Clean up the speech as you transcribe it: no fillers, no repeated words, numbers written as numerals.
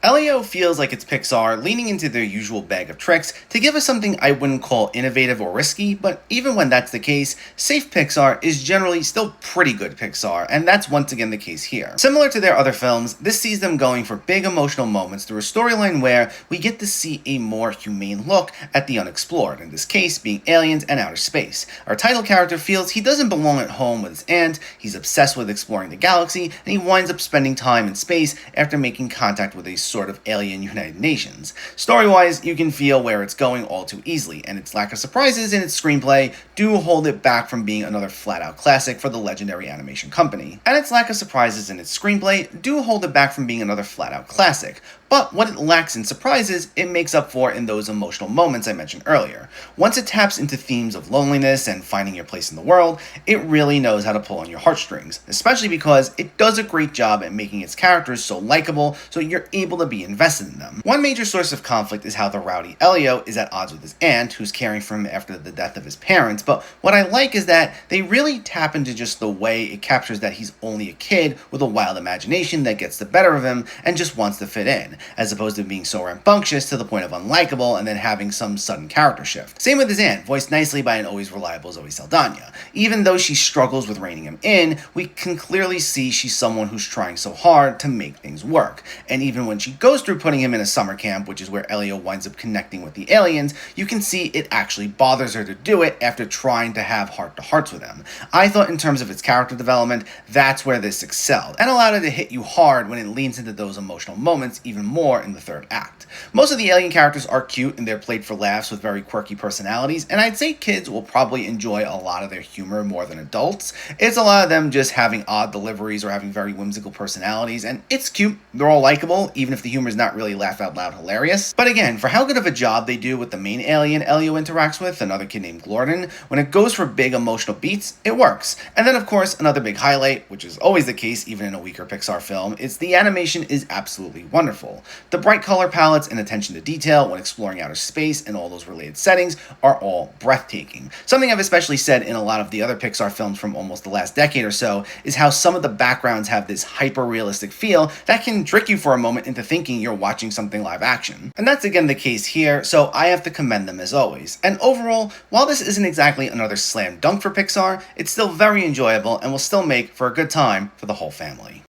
Elio feels like it's Pixar leaning into their usual bag of tricks to give us something I wouldn't call innovative or risky, but even when that's the case, safe Pixar is generally still pretty good Pixar, and that's once again the case here. Similar to their other films, this sees them going for big emotional moments through a storyline where we get to see a more humane look at the unexplored, in this case being aliens and outer space. Our title character feels he doesn't belong at home with his aunt, he's obsessed with exploring the galaxy, and he winds up spending time in space after making contact with a sort of alien United Nations. Story-wise, you can feel where it's going all too easily, and its lack of surprises in its screenplay do hold it back from being another flat-out classic for the legendary animation company. And its lack of surprises in its screenplay do hold it back from being another flat-out classic. But what it lacks in surprises, it makes up for in those emotional moments I mentioned earlier. Once it taps into themes of loneliness and finding your place in the world, it really knows how to pull on your heartstrings, especially because it does a great job at making its characters so likable so you're able to be invested in them. One major source of conflict is how the rowdy Elio is at odds with his aunt, who's caring for him after the death of his parents, but what I like is that they really tap into just the way it captures that he's only a kid with a wild imagination that gets the better of him and just wants to fit in, as opposed to being so rambunctious to the point of unlikable and then having some sudden character shift. Same with his aunt, voiced nicely by an always reliable Zoe Saldana. Even though she struggles with reining him in, we can clearly see she's someone who's trying so hard to make things work. And even when she goes through putting him in a summer camp, which is where Elio winds up connecting with the aliens, you can see it actually bothers her to do it after trying to have heart-to-hearts with him. I thought in terms of its character development, that's where this excelled, and allowed it to hit you hard when it leans into those emotional moments even more in the third act. Most of the alien characters are cute and they're played for laughs with very quirky personalities, and I'd say kids will probably enjoy a lot of their humor more than adults. It's a lot of them just having odd deliveries or having very whimsical personalities, and it's cute. They're all likable, even if the humor is not really laugh out loud hilarious. But again, for how good of a job they do with the main alien Elio interacts with, another kid named Gordon, when it goes for big emotional beats, it works. And then of course, another big highlight, which is always the case even in a weaker Pixar film, is the animation is absolutely wonderful. The bright color palettes and attention to detail when exploring outer space and all those related settings are all breathtaking. Something I've especially said in a lot of the other Pixar films from almost the last decade or so is how some of the backgrounds have this hyper-realistic feel that can trick you for a moment into thinking you're watching something live action. And that's again the case here, so I have to commend them as always. And overall, while this isn't exactly another slam dunk for Pixar, it's still very enjoyable and will still make for a good time for the whole family.